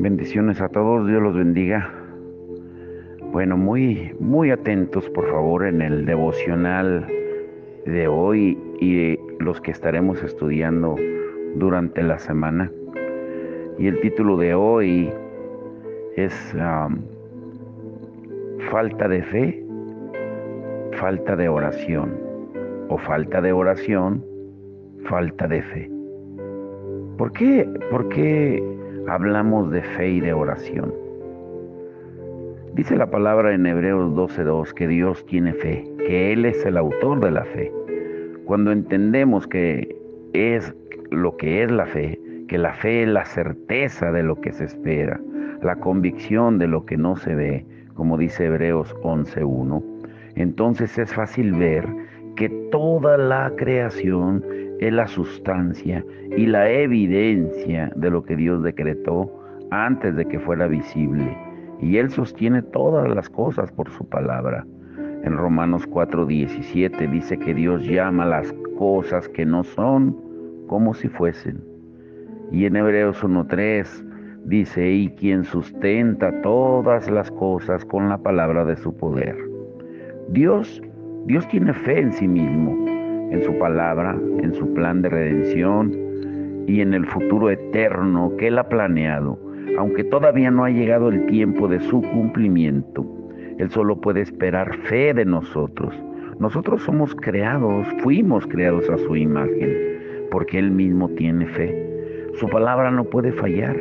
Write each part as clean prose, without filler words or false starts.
Bendiciones a todos, Dios los bendiga. Bueno, muy atentos por favor en el devocional de hoy y los que estaremos estudiando durante la semana. Y el título de hoy es falta de fe, falta de oración, o falta de oración, falta de fe. ¿Por qué hablamos de fe y de oración? Dice la palabra en Hebreos 12:2 que Dios tiene fe, que Él es el autor de la fe. Cuando entendemos que es lo que es la fe, que la fe es la certeza de lo que se espera, la convicción de lo que no se ve, como dice Hebreos 11:1, entonces es fácil ver que toda la creación es la sustancia y la evidencia de lo que Dios decretó antes de que fuera visible. Y Él sostiene todas las cosas por su palabra. En Romanos 4:17 dice que Dios llama las cosas que no son como si fuesen. Y en Hebreos 1:3 dice, y quien sustenta todas las cosas con la palabra de su poder. Dios tiene fe en sí mismo, en su palabra, en su plan de redención y en el futuro eterno que Él ha planeado, aunque todavía no ha llegado el tiempo de su cumplimiento. Él solo puede esperar fe de nosotros. Nosotros fuimos creados a su imagen, porque Él mismo tiene fe. Su palabra no puede fallar.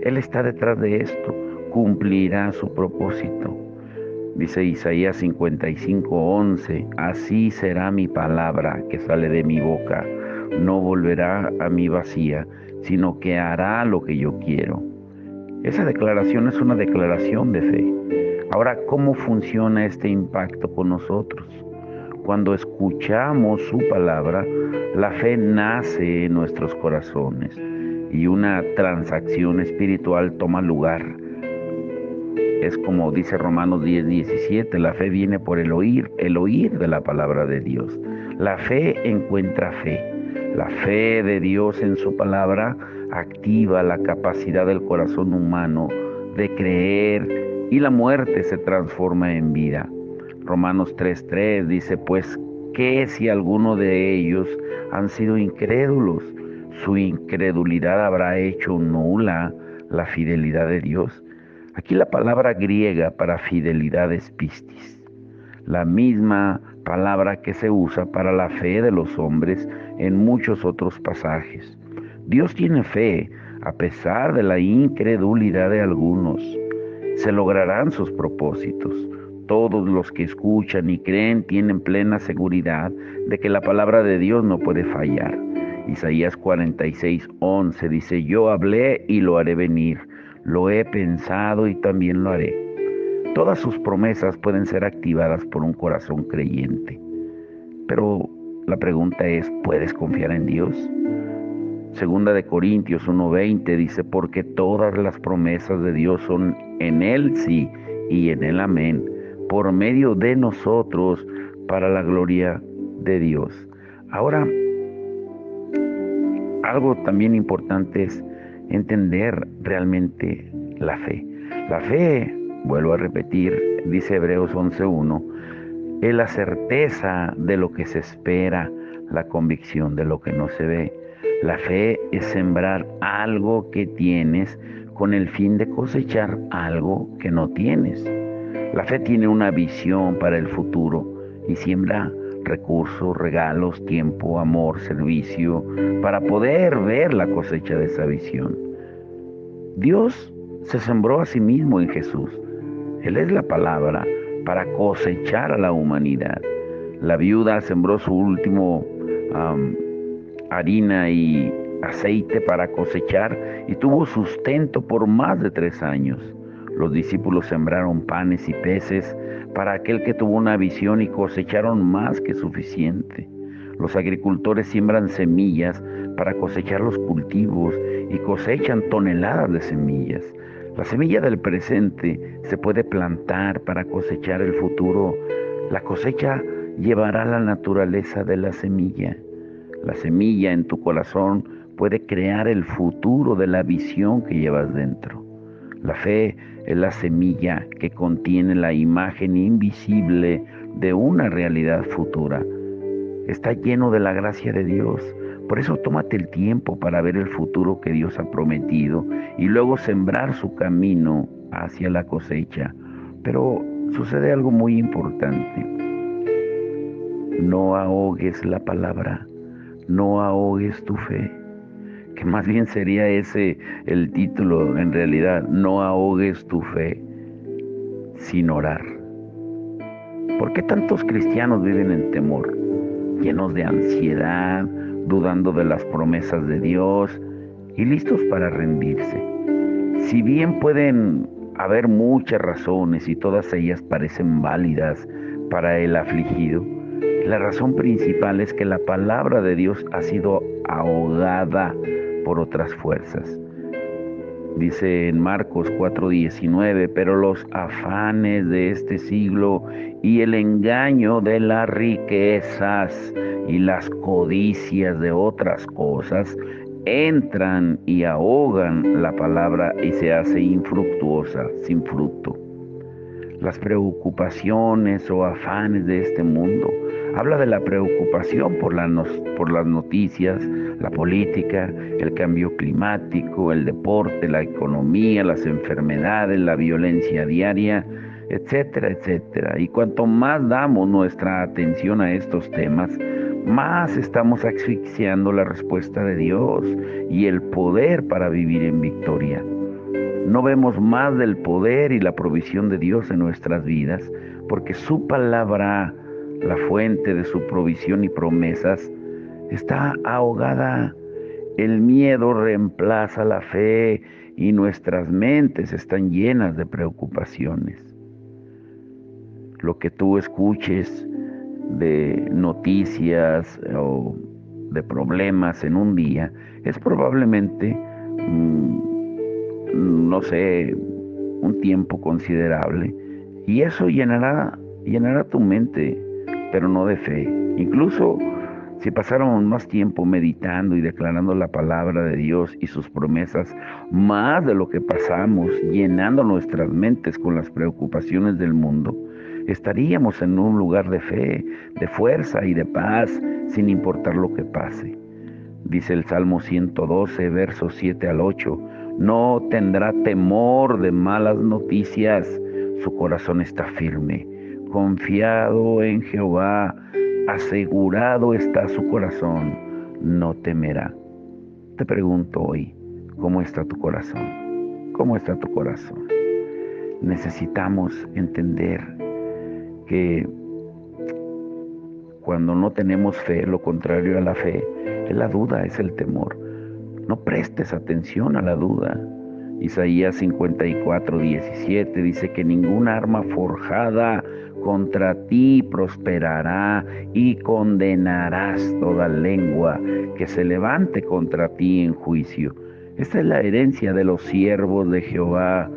Él está detrás de esto, cumplirá su propósito. Dice Isaías 55:11, así será mi palabra que sale de mi boca, no volverá a mí vacía, sino que hará lo que yo quiero. Esa declaración es una declaración de fe. Ahora, ¿cómo funciona este impacto con nosotros? Cuando escuchamos su palabra, la fe nace en nuestros corazones y una transacción espiritual toma lugar. Es como dice Romanos 10:17, la fe viene por el oír de la palabra de Dios. La fe encuentra fe. La fe de Dios en su palabra activa la capacidad del corazón humano de creer y la muerte se transforma en vida. Romanos 3:3 dice, pues, ¿qué si alguno de ellos han sido incrédulos? Su incredulidad habrá hecho nula la fidelidad de Dios. Aquí la palabra griega para fidelidad es pistis, la misma palabra que se usa para la fe de los hombres en muchos otros pasajes. Dios tiene fe a pesar de la incredulidad de algunos. Se lograrán sus propósitos. Todos los que escuchan y creen tienen plena seguridad de que la palabra de Dios no puede fallar. Isaías 46:11 dice, yo hablé y lo haré venir. Lo he pensado y también lo haré. Todas sus promesas pueden ser activadas por un corazón creyente. Pero la pregunta es, ¿puedes confiar en Dios? Segunda de Corintios 1:20 dice, porque todas las promesas de Dios son en Él sí y en Él amén, por medio de nosotros para la gloria de Dios. Ahora, algo también importante es entender realmente la fe. La fe, vuelvo a repetir, dice Hebreos 11:1, es la certeza de lo que se espera, la convicción de lo que no se ve. La fe es sembrar algo que tienes con el fin de cosechar algo que no tienes. La fe tiene una visión para el futuro y siembra recursos, regalos, tiempo, amor, servicio, para poder ver la cosecha de esa visión. Dios se sembró a sí mismo en Jesús. Él es la palabra para cosechar a la humanidad. La viuda sembró su último harina y aceite para cosechar y tuvo sustento por más de 3 años. Los discípulos sembraron panes y peces para aquel que tuvo una visión y cosecharon más que suficiente. Los agricultores siembran semillas para cosechar los cultivos y cosechan toneladas de semillas. La semilla del presente se puede plantar para cosechar el futuro. La cosecha llevará la naturaleza de la semilla. La semilla en tu corazón puede crear el futuro de la visión que llevas dentro. La fe es la semilla que contiene la imagen invisible de una realidad futura. Está lleno de la gracia de Dios. Por eso tómate el tiempo para ver el futuro que Dios ha prometido y luego sembrar su camino hacia la cosecha. Pero sucede algo muy importante. No ahogues la palabra, no ahogues tu fe, que más bien sería ese el título en realidad, no ahogues tu fe sin orar. ¿Por qué tantos cristianos viven en temor, llenos de ansiedad, dudando de las promesas de Dios y listos para rendirse? Si bien pueden haber muchas razones y todas ellas parecen válidas para el afligido, la razón principal es que la palabra de Dios ha sido ahogada por otras fuerzas. Dice en Marcos 4:19, pero los afanes de este siglo y el engaño de las riquezas y las codicias de otras cosas entran y ahogan la palabra y se hace infructuosa, sin fruto. Las preocupaciones o afanes de este mundo. Habla de la preocupación por las noticias, la política, el cambio climático, el deporte, la economía, las enfermedades, la violencia diaria, etcétera, etcétera. Y cuanto más damos nuestra atención a estos temas, más estamos asfixiando la respuesta de Dios y el poder para vivir en victoria. No vemos más del poder y la provisión de Dios en nuestras vidas, porque su palabra, la fuente de su provisión y promesas, está ahogada. El miedo reemplaza la fe y nuestras mentes están llenas de preocupaciones. Lo que tú escuches de noticias o de problemas en un día es probablemente no sé, un tiempo considerable, y eso llenará tu mente, pero no de fe. Incluso si pasáramos más tiempo meditando y declarando la palabra de Dios y sus promesas, más de lo que pasamos llenando nuestras mentes con las preocupaciones del mundo, estaríamos en un lugar de fe, de fuerza y de paz, sin importar lo que pase. Dice el Salmo 112, versos 7 al 8, no tendrá temor de malas noticias, su corazón está firme, confiado en Jehová, asegurado está su corazón, no temerá. Te pregunto hoy, ¿cómo está tu corazón? ¿Cómo está tu corazón? Necesitamos entender que cuando no tenemos fe, lo contrario a la fe, es la duda, es el temor. No prestes atención a la duda. Isaías 54:17 dice que ninguna arma forjada contra ti prosperará y condenarás toda lengua que se levante contra ti en juicio. Esta es la herencia de los siervos de Jehová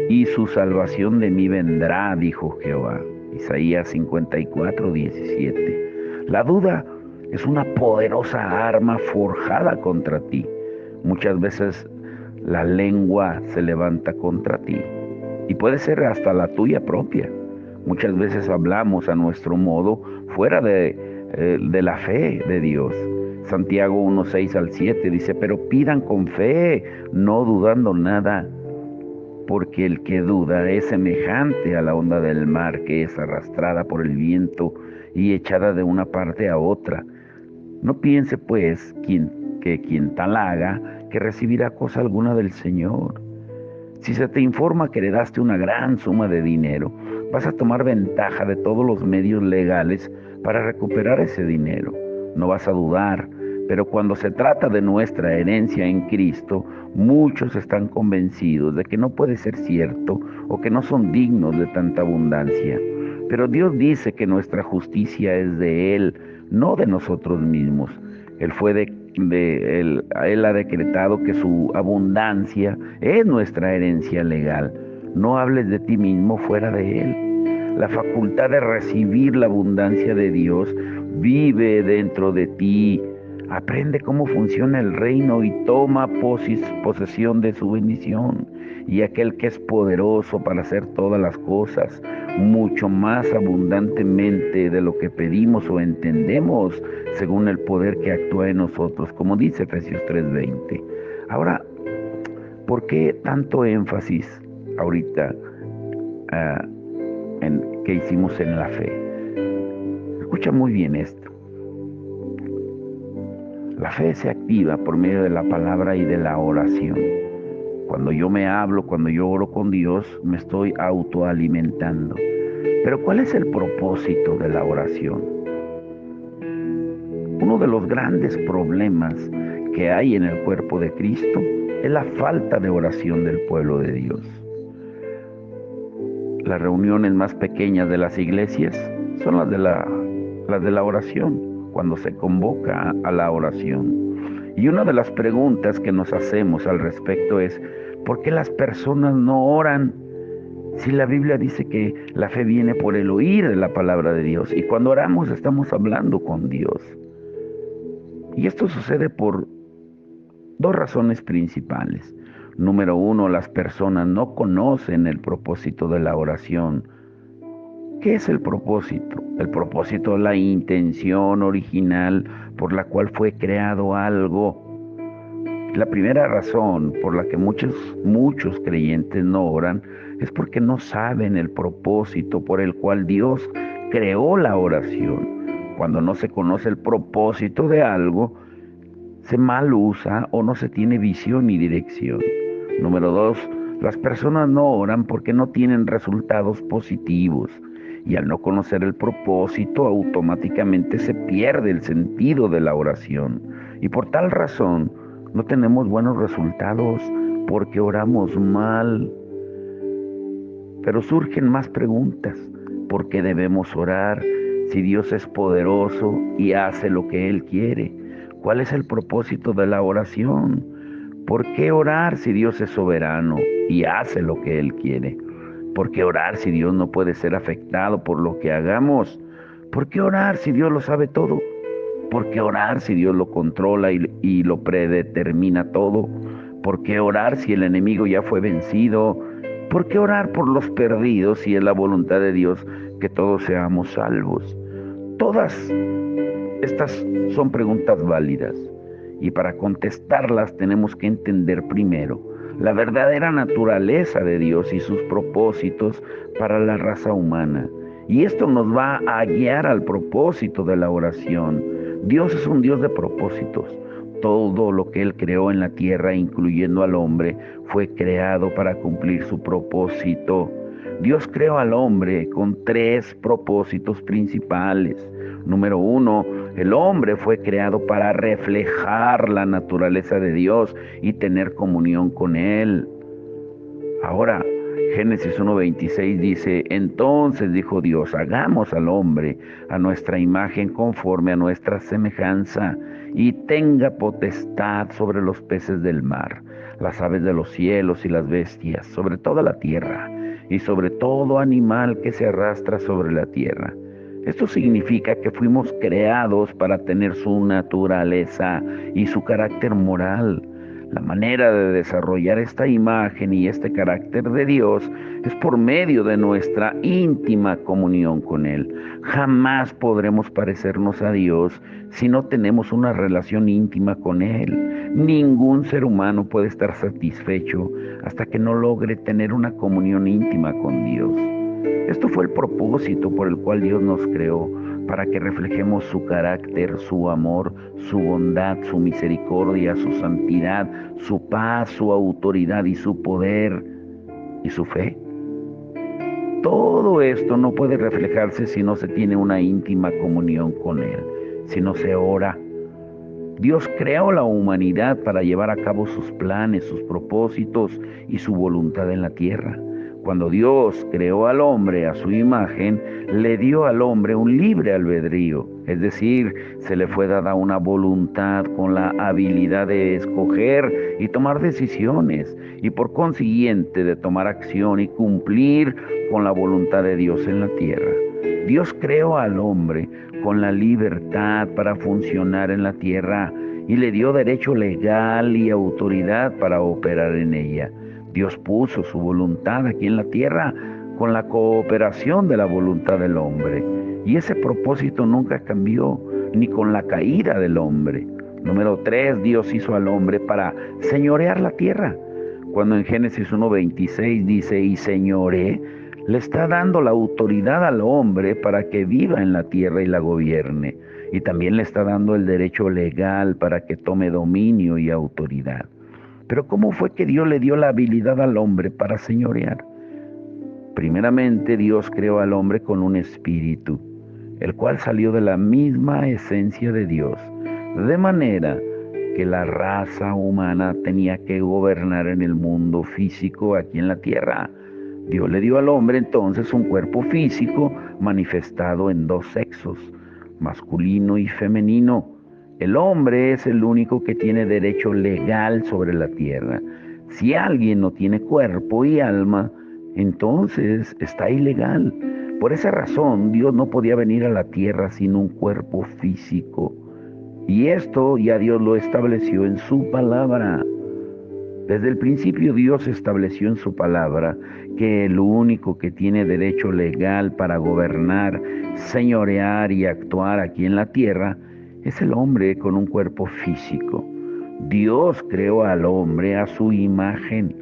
y su salvación de mí vendrá, dijo Jehová. Isaías 54:17. La duda es una poderosa arma forjada contra ti. Muchas veces la lengua se levanta contra ti y puede ser hasta la tuya propia. Muchas veces hablamos a nuestro modo fuera de la fe de Dios. Santiago 1:6 al 7 dice, pero pidan con fe, no dudando nada, porque el que duda es semejante a la onda del mar que es arrastrada por el viento y echada de una parte a otra. No piense pues que quien tal haga, que recibirá cosa alguna del Señor. Si se te informa que heredaste una gran suma de dinero, vas a tomar ventaja de todos los medios legales para recuperar ese dinero. No vas a dudar, pero cuando se trata de nuestra herencia en Cristo, muchos están convencidos de que no puede ser cierto o que no son dignos de tanta abundancia. Pero Dios dice que nuestra justicia es de Él, no de nosotros mismos. Él ha decretado que su abundancia es nuestra herencia legal. No hables de ti mismo fuera de Él. La facultad de recibir la abundancia de Dios vive dentro de ti. Aprende cómo funciona el reino y toma posesión de su bendición. Y aquel que es poderoso para hacer todas las cosas, mucho más abundantemente de lo que pedimos o entendemos, según el poder que actúa en nosotros, como dice Efesios 3:20. Ahora, ¿por qué tanto énfasis ahorita que hicimos en la fe? Escucha muy bien esto. La fe se activa por medio de la palabra y de la oración. Cuando yo me hablo, cuando yo oro con Dios, me estoy autoalimentando. Pero ¿cuál es el propósito de la oración? Uno de los grandes problemas que hay en el cuerpo de Cristo es la falta de oración del pueblo de Dios. Las reuniones más pequeñas de las iglesias son las de la oración, cuando se convoca a la oración. Y una de las preguntas que nos hacemos al respecto es, ¿por qué las personas no oran? Si la Biblia dice que la fe viene por el oír de la palabra de Dios, y cuando oramos estamos hablando con Dios. Y esto sucede por dos razones principales. Número uno, las personas no conocen el propósito de la oración. ¿Qué es el propósito? El propósito es la intención original por la cual fue creado algo. La primera razón por la que muchos creyentes no oran es porque no saben el propósito por el cual Dios creó la oración. Cuando no se conoce el propósito de algo, se mal usa o no se tiene visión ni dirección. Número dos, las personas no oran porque no tienen resultados positivos. Y al no conocer el propósito, automáticamente se pierde el sentido de la oración. Y por tal razón, no tenemos buenos resultados porque oramos mal. Pero surgen más preguntas. ¿Por qué debemos orar si Dios es poderoso y hace lo que Él quiere? ¿Cuál es el propósito de la oración? ¿Por qué orar si Dios es soberano y hace lo que Él quiere? ¿Por qué orar si Dios no puede ser afectado por lo que hagamos? ¿Por qué orar si Dios lo sabe todo? ¿Por qué orar si Dios lo controla y lo predetermina todo? ¿Por qué orar si el enemigo ya fue vencido? ¿Por qué orar por los perdidos si es la voluntad de Dios que todos seamos salvos? Todas estas son preguntas válidas y para contestarlas tenemos que entender primero la verdadera naturaleza de Dios y sus propósitos para la raza humana. Y esto nos va a guiar al propósito de la oración. Dios es un Dios de propósitos. Todo lo que Él creó en la tierra, incluyendo al hombre, fue creado para cumplir su propósito. Dios creó al hombre con tres propósitos principales. Número uno, el hombre fue creado para reflejar la naturaleza de Dios y tener comunión con Él. Ahora, Génesis 1:26 dice, entonces dijo Dios, hagamos al hombre a nuestra imagen conforme a nuestra semejanza y tenga potestad sobre los peces del mar, las aves de los cielos y las bestias, sobre toda la tierra y sobre todo animal que se arrastra sobre la tierra. Esto significa que fuimos creados para tener su naturaleza y su carácter moral. La manera de desarrollar esta imagen y este carácter de Dios es por medio de nuestra íntima comunión con Él. Jamás podremos parecernos a Dios si no tenemos una relación íntima con Él. Ningún ser humano puede estar satisfecho hasta que no logre tener una comunión íntima con Dios. Esto fue el propósito por el cual Dios nos creó, para que reflejemos su carácter, su amor, su bondad, su misericordia, su santidad, su paz, su autoridad y su poder y su fe. Todo esto no puede reflejarse si no se tiene una íntima comunión con Él, si no se ora. Dios creó la humanidad para llevar a cabo sus planes, sus propósitos y su voluntad en la tierra. Cuando Dios creó al hombre a su imagen, le dio al hombre un libre albedrío, es decir, se le fue dada una voluntad con la habilidad de escoger y tomar decisiones, y por consiguiente de tomar acción y cumplir con la voluntad de Dios en la tierra. Dios creó al hombre con la libertad para funcionar en la tierra y le dio derecho legal y autoridad para operar en ella. Dios puso su voluntad aquí en la tierra con la cooperación de la voluntad del hombre. Y ese propósito nunca cambió, ni con la caída del hombre. Número 3, Dios hizo al hombre para señorear la tierra. Cuando en Génesis 1:26 dice, y señoré, le está dando la autoridad al hombre para que viva en la tierra y la gobierne. Y también le está dando el derecho legal para que tome dominio y autoridad. Pero ¿cómo fue que Dios le dio la habilidad al hombre para señorear? Primeramente, Dios creó al hombre con un espíritu, el cual salió de la misma esencia de Dios, de manera que la raza humana tenía que gobernar en el mundo físico aquí en la tierra. Dios le dio al hombre entonces un cuerpo físico manifestado en dos sexos, masculino y femenino. El hombre es el único que tiene derecho legal sobre la tierra. Si alguien no tiene cuerpo y alma, entonces está ilegal. Por esa razón, Dios no podía venir a la tierra sin un cuerpo físico. Y esto ya Dios lo estableció en su palabra. Desde el principio Dios estableció en su palabra que el único que tiene derecho legal para gobernar, señorear y actuar aquí en la tierra es el hombre con un cuerpo físico. Dios creó al hombre a su imagen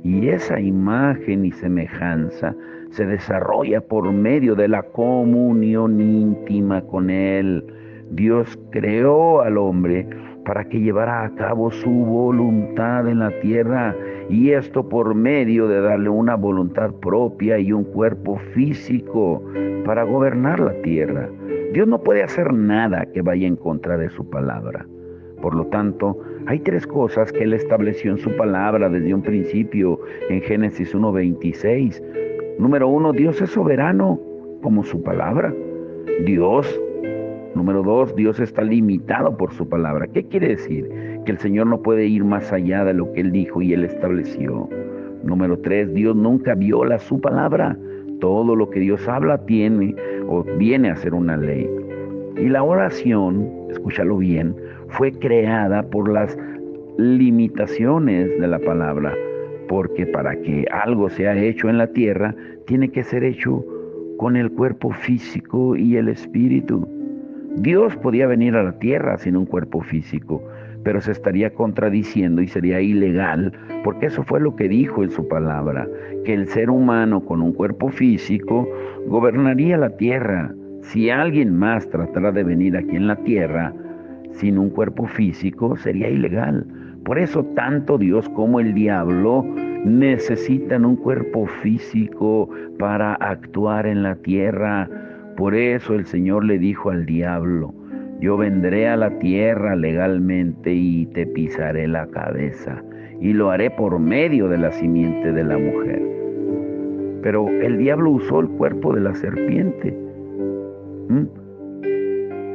y esa imagen y semejanza se desarrolla por medio de la comunión íntima con Él. Dios creó al hombre para que llevara a cabo su voluntad en la tierra, y esto por medio de darle una voluntad propia y un cuerpo físico para gobernar la tierra. Dios no puede hacer nada que vaya en contra de su palabra. Por lo tanto, hay tres cosas que Él estableció en su palabra desde un principio en Génesis 1:26. Número 1, Dios es soberano como su palabra. Número 2, Dios está limitado por su palabra. ¿Qué quiere decir? Que el Señor no puede ir más allá de lo que Él dijo y Él estableció. Número 3, Dios nunca viola su palabra. Todo lo que Dios habla tiene o viene a ser una ley. Y la oración, escúchalo bien, fue creada por las limitaciones de la palabra. Porque para que algo sea hecho en la tierra, tiene que ser hecho con el cuerpo físico y el espíritu. Dios podía venir a la tierra sin un cuerpo físico, pero se estaría contradiciendo y sería ilegal, porque eso fue lo que dijo en su palabra, que el ser humano con un cuerpo físico gobernaría la tierra. Si alguien más tratara de venir aquí en la tierra sin un cuerpo físico, sería ilegal. Por eso tanto Dios como el diablo necesitan un cuerpo físico para actuar en la tierra. Por eso el Señor le dijo al diablo, yo vendré a la tierra legalmente y te pisaré la cabeza, y lo haré por medio de la simiente de la mujer. Pero el diablo usó el cuerpo de la serpiente.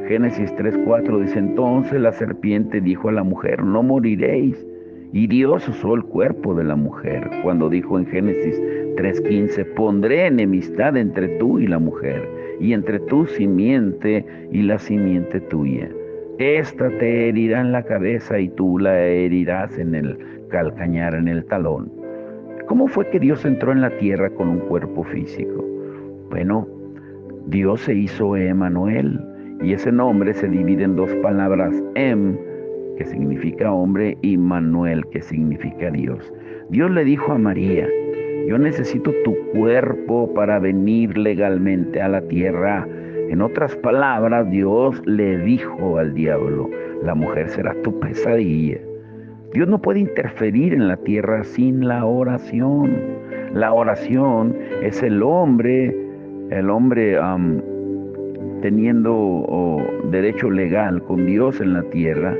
Génesis 3:4 dice, entonces la serpiente dijo a la mujer, no moriréis. Y Dios usó el cuerpo de la mujer cuando dijo en Génesis 3:15, pondré enemistad entre tú y la mujer, y entre tu simiente y la simiente tuya. Esta te herirá en la cabeza y tú la herirás en el calcañar, en el talón. ¿Cómo fue que Dios entró en la tierra con un cuerpo físico? Bueno, Dios se hizo Emmanuel, y ese nombre se divide en dos palabras, que significa hombre, y Manuel, que significa Dios. Dios le dijo a María, yo necesito tu cuerpo para venir legalmente a la tierra. En otras palabras, Dios le dijo al diablo, la mujer será tu pesadilla. Dios no puede interferir en la tierra sin la oración. La oración es el hombre teniendo derecho legal con Dios en la tierra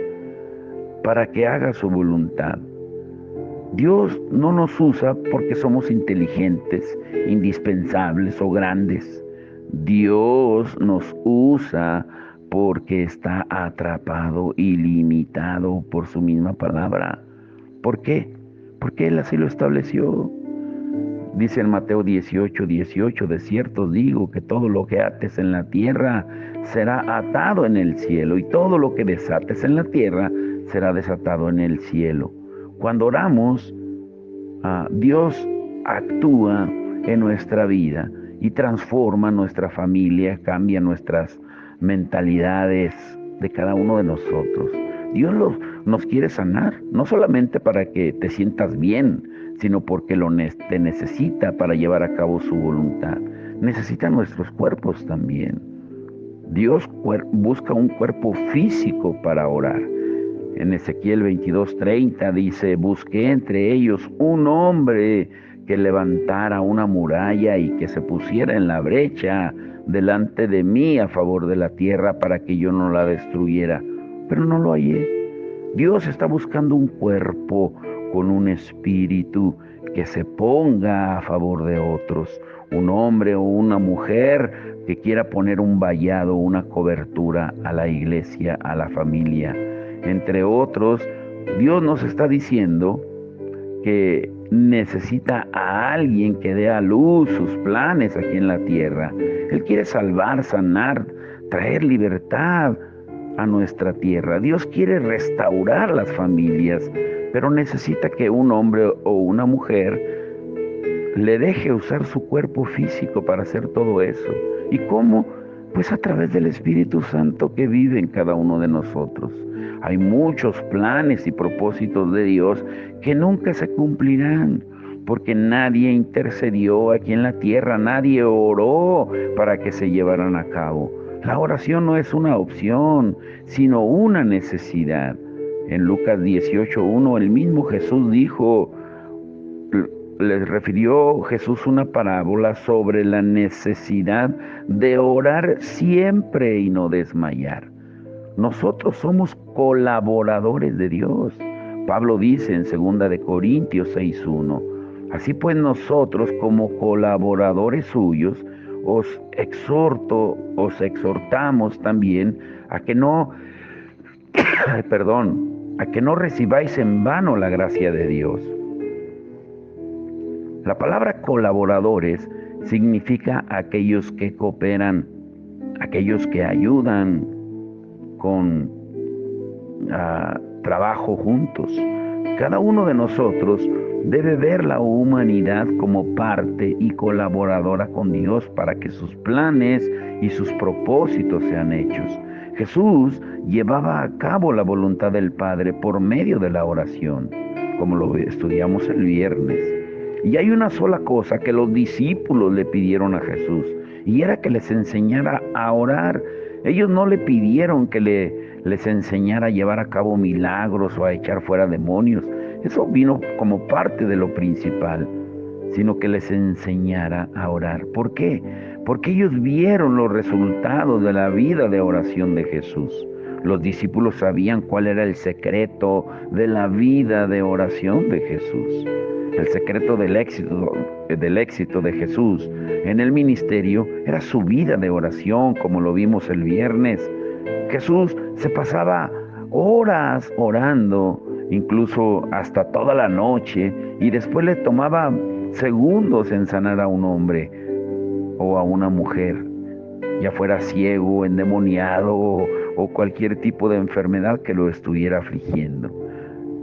para que haga su voluntad. Dios no nos usa porque somos inteligentes, indispensables o grandes. Dios nos usa porque está atrapado y limitado por su misma palabra. ¿Por qué? Porque Él así lo estableció. Dice en Mateo 18:18, de cierto os digo que todo lo que ates en la tierra será atado en el cielo, y todo lo que desates en la tierra será desatado en el cielo. Cuando oramos, Dios actúa en nuestra vida y transforma nuestra familia, cambia nuestras mentalidades de cada uno de nosotros. Dios nos quiere sanar, no solamente para que te sientas bien, sino porque te necesita para llevar a cabo su voluntad. Necesita nuestros cuerpos también. Dios busca un cuerpo físico para orar. En Ezequiel 22:30 dice, busqué entre ellos un hombre que levantara una muralla y que se pusiera en la brecha delante de mí a favor de la tierra para que yo no la destruyera, pero no lo hallé. Dios está buscando un cuerpo con un espíritu que se ponga a favor de otros, un hombre o una mujer que quiera poner un vallado, una cobertura a la iglesia, a la familia. Entre otros, Dios nos está diciendo que necesita a alguien que dé a luz sus planes aquí en la tierra. Él quiere salvar, sanar, traer libertad a nuestra tierra. Dios quiere restaurar las familias, pero necesita que un hombre o una mujer le deje usar su cuerpo físico para hacer todo eso. ¿Y cómo? Pues a través del Espíritu Santo que vive en cada uno de nosotros. Hay muchos planes y propósitos de Dios que nunca se cumplirán, porque nadie intercedió aquí en la tierra, nadie oró para que se llevaran a cabo. La oración no es una opción, sino una necesidad. En Lucas 18:1, el mismo Jesús dijo, les refirió Jesús una parábola sobre la necesidad de orar siempre y no desmayar. Nosotros somos colaboradores de Dios. Pablo dice en 2 de Corintios 6:1, así pues nosotros como colaboradores suyos os exhortamos también a que no, a que no recibáis en vano la gracia de Dios. La palabra colaboradores significa aquellos que cooperan, aquellos que ayudan con trabajo juntos. Cada uno de nosotros debe ver la humanidad como parte y colaboradora con Dios para que sus planes y sus propósitos sean hechos. Jesús llevaba a cabo la voluntad del Padre por medio de la oración, como lo estudiamos el viernes. Y hay una sola cosa que los discípulos le pidieron a Jesús, y era que les enseñara a orar. Ellos no le pidieron que les enseñara a llevar a cabo milagros o a echar fuera demonios. Eso vino como parte de lo principal, sino que les enseñara a orar. ¿Por qué? Porque ellos vieron los resultados de la vida de oración de Jesús. Los discípulos sabían cuál era el secreto de la vida de oración de Jesús. El secreto del éxito de Jesús en el ministerio era su vida de oración, como lo vimos el viernes. Jesús se pasaba horas orando, incluso hasta toda la noche, y después le tomaba segundos en sanar a un hombre o a una mujer, ya fuera ciego, endemoniado o cualquier tipo de enfermedad que lo estuviera afligiendo.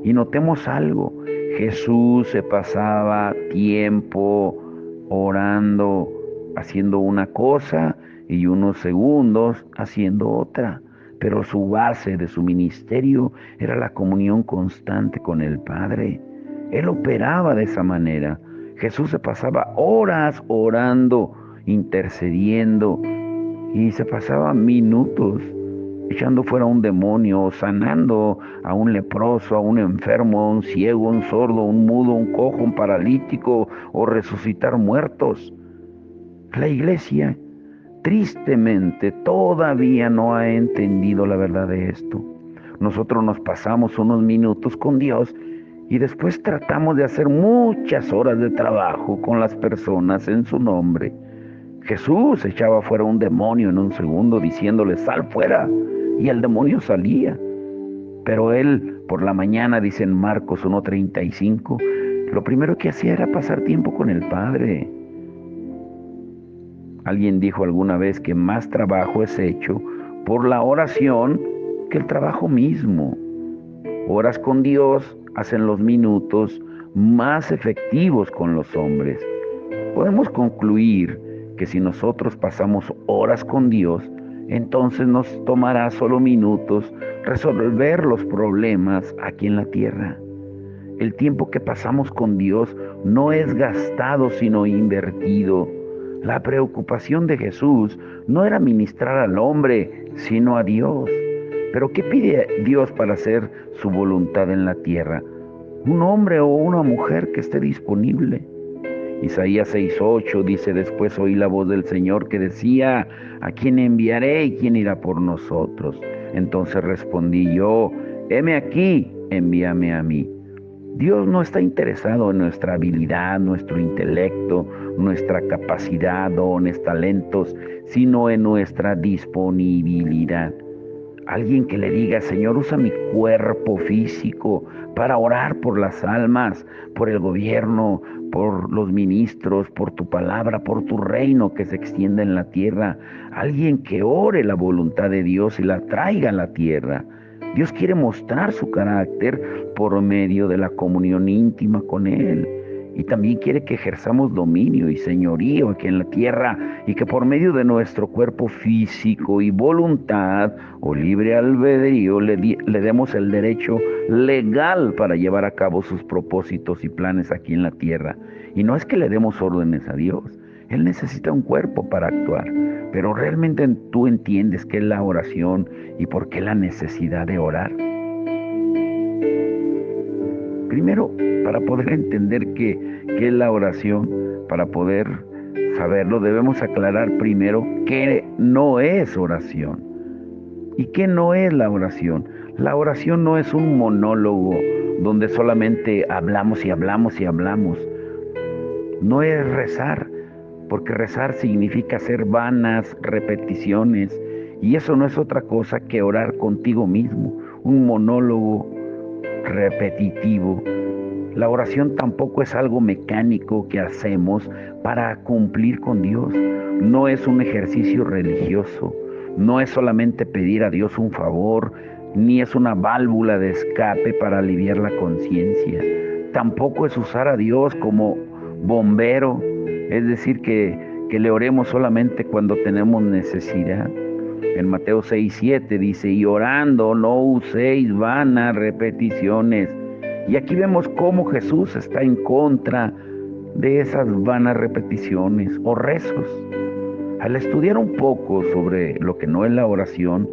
Y notemos algo, Jesús se pasaba tiempo orando, haciendo una cosa y unos segundos haciendo otra. Pero su base de su ministerio era la comunión constante con el Padre. Él operaba de esa manera. Jesús se pasaba horas orando, intercediendo, y se pasaba minutos echando fuera un demonio, sanando a un leproso, a un enfermo, a un ciego, a un sordo, a un mudo, a un cojo, a un paralítico, o resucitar muertos. La iglesia, tristemente, todavía no ha entendido la verdad de esto. Nosotros nos pasamos unos minutos con Dios y después tratamos de hacer muchas horas de trabajo con las personas en su nombre. Jesús echaba fuera un demonio en un segundo diciéndole, sal fuera, y el demonio salía. Pero él, por la mañana, dice en Marcos 1:35, lo primero que hacía era pasar tiempo con el Padre. Alguien dijo alguna vez que más trabajo es hecho por la oración que el trabajo mismo. Oras con Dios hacen los minutos más efectivos con los hombres. Podemos concluir que si nosotros pasamos horas con Dios, entonces nos tomará solo minutos resolver los problemas aquí en la tierra. El tiempo que pasamos con Dios no es gastado, sino invertido. La preocupación de Jesús no era ministrar al hombre, sino a Dios. Pero ¿qué pide Dios para hacer su voluntad en la tierra? Un hombre o una mujer que esté disponible. Isaías 6:8 dice: después oí la voz del Señor que decía: ¿a quién enviaré y quién irá por nosotros? Entonces respondí yo: heme aquí, envíame a mí. Dios no está interesado en nuestra habilidad, nuestro intelecto, nuestra capacidad, dones, talentos, sino en nuestra disponibilidad. Alguien que le diga: Señor, usa mi cuerpo físico para orar por las almas, por el gobierno, por los ministros, por tu palabra, por tu reino que se extienda en la tierra. Alguien que ore la voluntad de Dios y la traiga a la tierra. Dios quiere mostrar su carácter por medio de la comunión íntima con Él. Y también quiere que ejerzamos dominio y señorío aquí en la tierra, y que por medio de nuestro cuerpo físico y voluntad o libre albedrío le demos el derecho legal para llevar a cabo sus propósitos y planes aquí en la tierra. Y no es que le demos órdenes a Dios. Él necesita un cuerpo para actuar. Pero realmente tú entiendes qué es la oración y por qué la necesidad de orar. Primero, para poder entender qué es la oración, para poder saberlo, debemos aclarar primero qué no es oración. ¿Y qué no es la oración? La oración no es un monólogo donde solamente hablamos y hablamos y hablamos. No es rezar, porque rezar significa hacer vanas repeticiones, y eso no es otra cosa que orar contigo mismo, un monólogo repetitivo. La oración tampoco es algo mecánico que hacemos para cumplir con Dios. No es un ejercicio religioso, no es solamente pedir a Dios un favor, ni es una válvula de escape para aliviar la conciencia. Tampoco es usar a Dios como bombero, es decir, que le oremos solamente cuando tenemos necesidad. En Mateo 6:7 dice: y orando no uséis vanas repeticiones. Y aquí vemos cómo Jesús está en contra de esas vanas repeticiones o rezos. Al estudiar un poco sobre lo que no es la oración,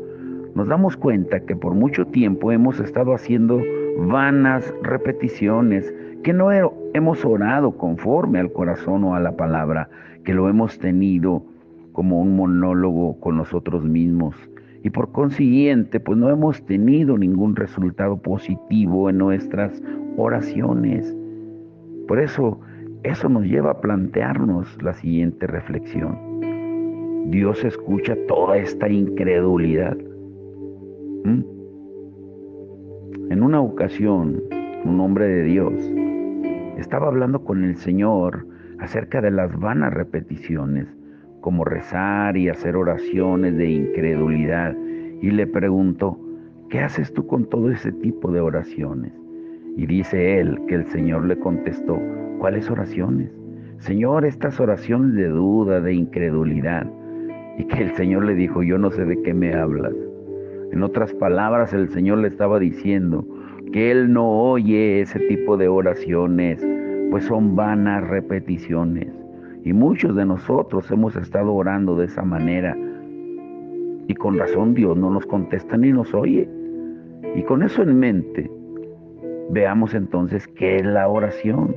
nos damos cuenta que por mucho tiempo hemos estado haciendo vanas repeticiones, que no hemos orado conforme al corazón o a la palabra, que lo hemos tenido como un monólogo con nosotros mismos. Y por consiguiente, pues no hemos tenido ningún resultado positivo en nuestras oraciones. Por eso nos lleva a plantearnos la siguiente reflexión. ¿Dios escucha toda esta incredulidad? En una ocasión, un hombre de Dios estaba hablando con el Señor acerca de las vanas repeticiones, como rezar y hacer oraciones de incredulidad, y le preguntó: ¿qué haces tú con todo ese tipo de oraciones? Y dice él que el Señor le contestó: ¿cuáles oraciones? Señor, estas oraciones de duda, de incredulidad. Y que el Señor le dijo: yo no sé de qué me hablas. En otras palabras, el Señor le estaba diciendo que Él no oye ese tipo de oraciones, pues son vanas repeticiones. Y muchos de nosotros hemos estado orando de esa manera. Y con razón Dios no nos contesta ni nos oye. Y con eso en mente, veamos entonces qué es la oración.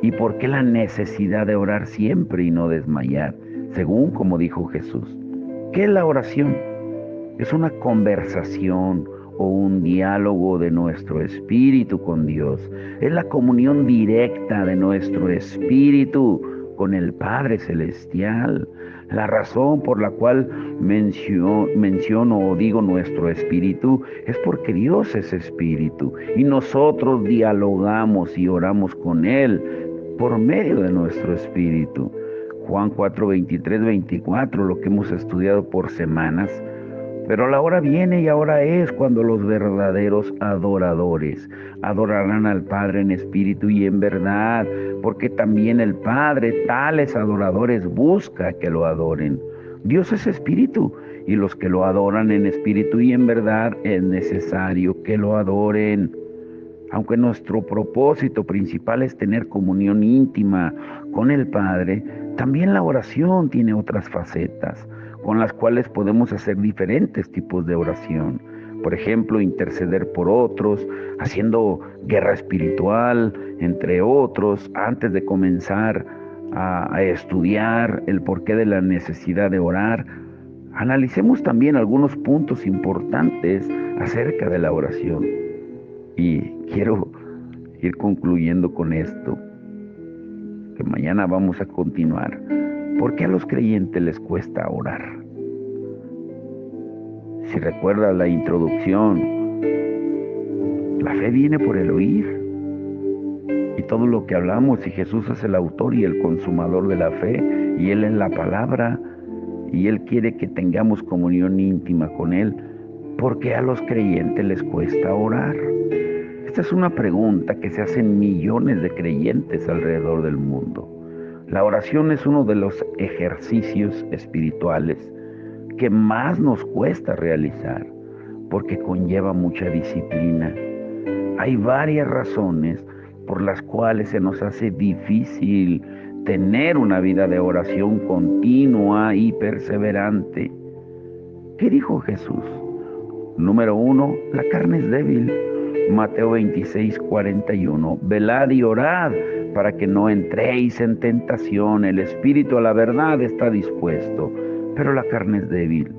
Y por qué la necesidad de orar siempre y no desmayar, según como dijo Jesús. ¿Qué es la oración? Es una conversación o un diálogo de nuestro espíritu con Dios. Es la comunión directa de nuestro espíritu con el Padre Celestial. La razón por la cual menciono o digo nuestro espíritu es porque Dios es espíritu y nosotros dialogamos y oramos con Él por medio de nuestro espíritu. Juan 4, 23, 24, lo que hemos estudiado por semanas. Pero la hora viene y ahora es cuando los verdaderos adoradores adorarán al Padre en espíritu y en verdad, porque también el Padre tales adoradores busca que lo adoren. Dios es espíritu y los que lo adoran en espíritu y en verdad es necesario que lo adoren. Aunque nuestro propósito principal es tener comunión íntima con el Padre, también la oración tiene otras facetas con las cuales podemos hacer diferentes tipos de oración. Por ejemplo, interceder por otros, haciendo guerra espiritual, entre otros, antes de comenzar a estudiar el porqué de la necesidad de orar. Analicemos también algunos puntos importantes acerca de la oración. Y quiero ir concluyendo con esto, que mañana vamos a continuar. ¿Por qué a los creyentes les cuesta orar? Si recuerdas la introducción, la fe viene por el oír. Y todo lo que hablamos, y Jesús es el autor y el consumador de la fe, y Él es la palabra, y Él quiere que tengamos comunión íntima con Él. ¿Por qué a los creyentes les cuesta orar? Esta es una pregunta que se hacen millones de creyentes alrededor del mundo. La oración es uno de los ejercicios espirituales que más nos cuesta realizar porque conlleva mucha disciplina. Hay varias razones por las cuales se nos hace difícil tener una vida de oración continua y perseverante. ¿Qué dijo Jesús? Número 1, la carne es débil. Mateo 26, 41. Velad y orad para que no entréis en tentación. El espíritu a la verdad está dispuesto, pero la carne es débil.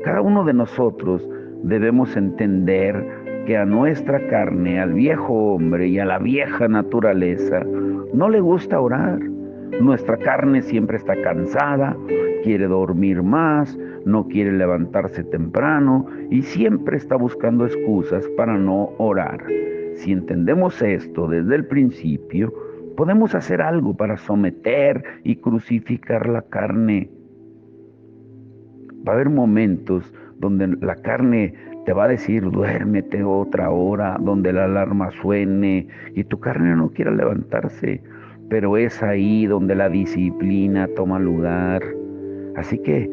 Cada uno de nosotros debemos entender que a nuestra carne, al viejo hombre y a la vieja naturaleza, no le gusta orar. Nuestra carne siempre está cansada, quiere dormir más, no quiere levantarse temprano y siempre está buscando excusas para no orar. Si entendemos esto desde el principio, podemos hacer algo para someter y crucificar la carne. Va a haber momentos donde la carne te va a decir, duérmete otra hora, donde la alarma suene y tu carne no quiera levantarse. Pero es ahí donde la disciplina toma lugar. Así que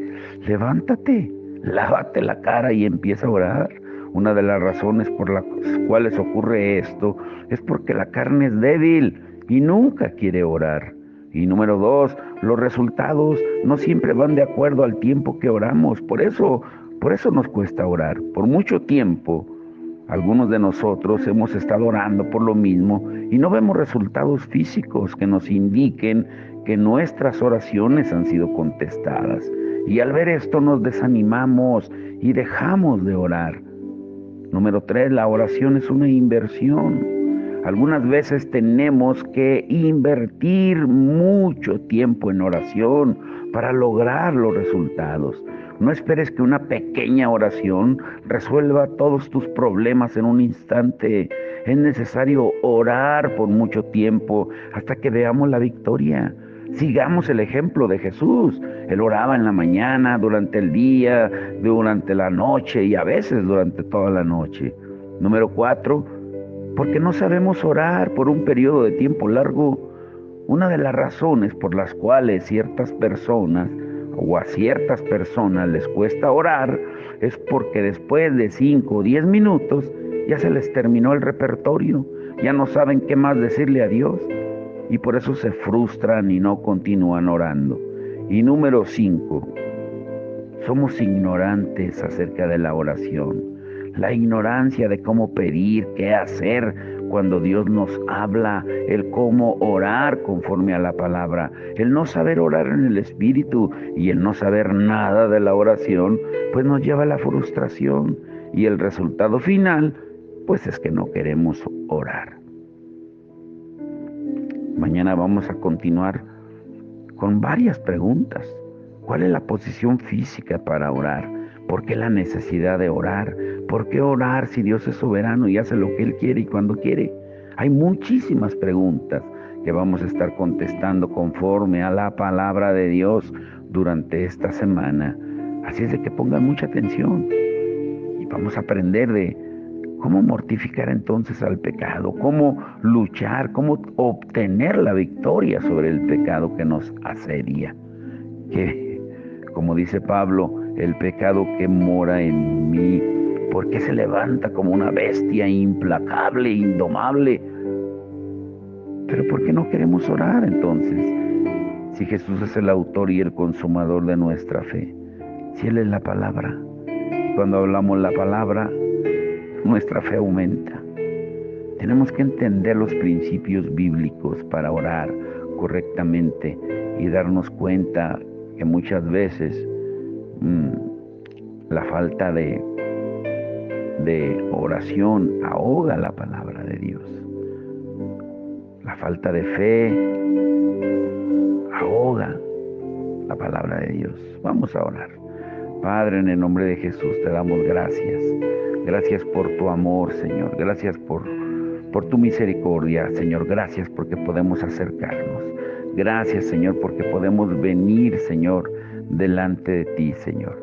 levántate, lávate la cara y empieza a orar. Una de las razones por las cuales ocurre esto es porque la carne es débil y nunca quiere orar. Y número 2, los resultados no siempre van de acuerdo al tiempo que oramos. Por eso nos cuesta orar. Por mucho tiempo, algunos de nosotros hemos estado orando por lo mismo y no vemos resultados físicos que nos indiquen que nuestras oraciones han sido contestadas. Y al ver esto nos desanimamos y dejamos de orar. Número 3, la oración es una inversión. Algunas veces tenemos que invertir mucho tiempo en oración para lograr los resultados. No esperes que una pequeña oración resuelva todos tus problemas en un instante. Es necesario orar por mucho tiempo hasta que veamos la victoria. Sigamos el ejemplo de Jesús. Él oraba en la mañana, durante el día, durante la noche y a veces durante toda la noche. Número 4, porque no sabemos orar por un periodo de tiempo largo. Una de las razones por las cuales ciertas personas o a ciertas personas les cuesta orar es porque después de 5 o 10 minutos ya se les terminó el repertorio, ya no saben qué más decirle a Dios y por eso se frustran y no continúan orando. Y número 5, somos ignorantes acerca de la oración. La ignorancia de cómo pedir, qué hacer cuando Dios nos habla, el cómo orar conforme a la palabra, el no saber orar en el Espíritu y el no saber nada de la oración, pues nos lleva a la frustración y el resultado final, pues es que no queremos orar. Mañana vamos a continuar con varias preguntas. ¿Cuál es la posición física para orar? ¿Por qué la necesidad de orar? ¿Por qué orar si Dios es soberano y hace lo que Él quiere y cuando quiere? Hay muchísimas preguntas que vamos a estar contestando conforme a la palabra de Dios durante esta semana. Así es de que pongan mucha atención y vamos a aprender de cómo mortificar entonces al pecado, cómo luchar, cómo obtener la victoria sobre el pecado que nos asedia. Que, como dice Pablo, el pecado que mora en mí, porque se levanta como una bestia implacable, indomable. Pero ¿por qué no queremos orar entonces? Si Jesús es el autor y el consumador de nuestra fe, si Él es la palabra, cuando hablamos la palabra, nuestra fe aumenta. Tenemos que entender los principios bíblicos para orar correctamente y darnos cuenta que muchas veces la falta de oración ahoga la palabra de Dios. La falta de fe ahoga la palabra de Dios. Vamos a orar. Padre, en el nombre de Jesús te damos gracias. Gracias por tu amor, Señor. Gracias por tu misericordia, Señor. Gracias porque podemos acercarnos. Gracias, Señor, porque podemos venir, Señor, delante de ti, Señor.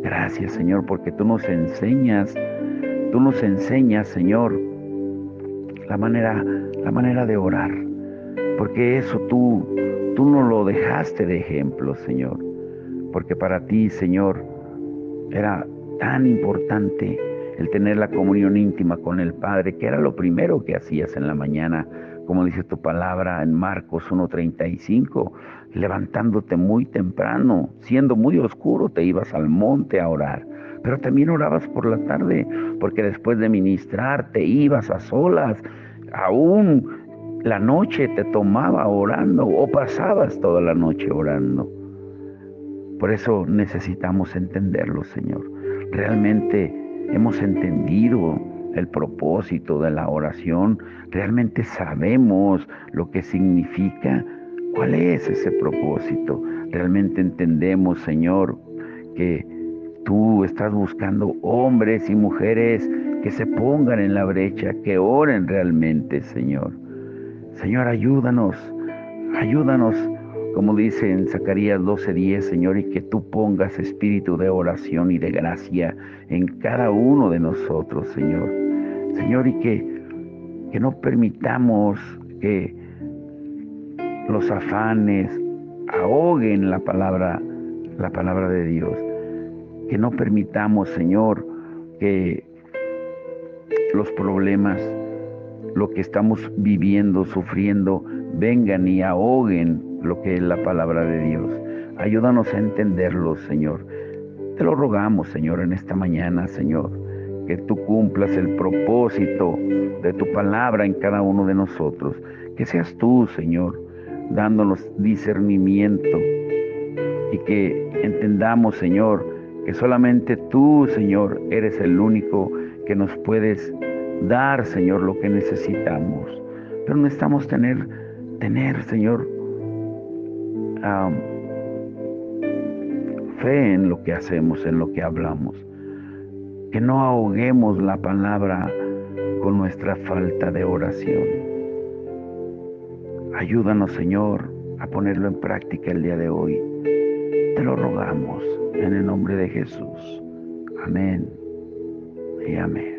Gracias, Señor, porque tú nos enseñas, Señor, la manera de orar. Porque eso tú nos lo dejaste de ejemplo, Señor. Porque para ti, Señor, era tan importante el tener la comunión íntima con el Padre, que era lo primero que hacías en la mañana, como dice tu palabra en Marcos 1:35, levantándote muy temprano, siendo muy oscuro, te ibas al monte a orar. Pero también orabas por la tarde, porque después de ministrar te ibas a solas, aún la noche te tomaba orando o pasabas toda la noche orando. Por eso necesitamos entenderlo, Señor. Realmente hemos entendido el propósito de la oración. Realmente sabemos lo que significa. ¿Cuál es ese propósito? Realmente entendemos, Señor, que tú estás buscando hombres y mujeres que se pongan en la brecha, que oren realmente, Señor. Señor, ayúdanos, como dice en Zacarías 12:10, Señor, y que tú pongas espíritu de oración y de gracia en cada uno de nosotros, Señor. Señor, y que no permitamos que los afanes ahoguen la palabra de Dios. Que no permitamos, Señor, que los problemas, lo que estamos viviendo, sufriendo, vengan y ahoguen lo que es la palabra de Dios. Ayúdanos a entenderlo, Señor. Te lo rogamos, Señor, en esta mañana, Señor, que tú cumplas el propósito de tu palabra en cada uno de nosotros. Que seas tú, Señor, dándonos discernimiento y que entendamos, Señor, que solamente tú, Señor, eres el único que nos puedes dar, Señor, lo que necesitamos. Pero necesitamos tener, Señor, fe en lo que hacemos, en lo que hablamos. Que no ahoguemos la palabra con nuestra falta de oración. Ayúdanos, Señor, a ponerlo en práctica el día de hoy. Te lo rogamos en el nombre de Jesús. Amén y amén.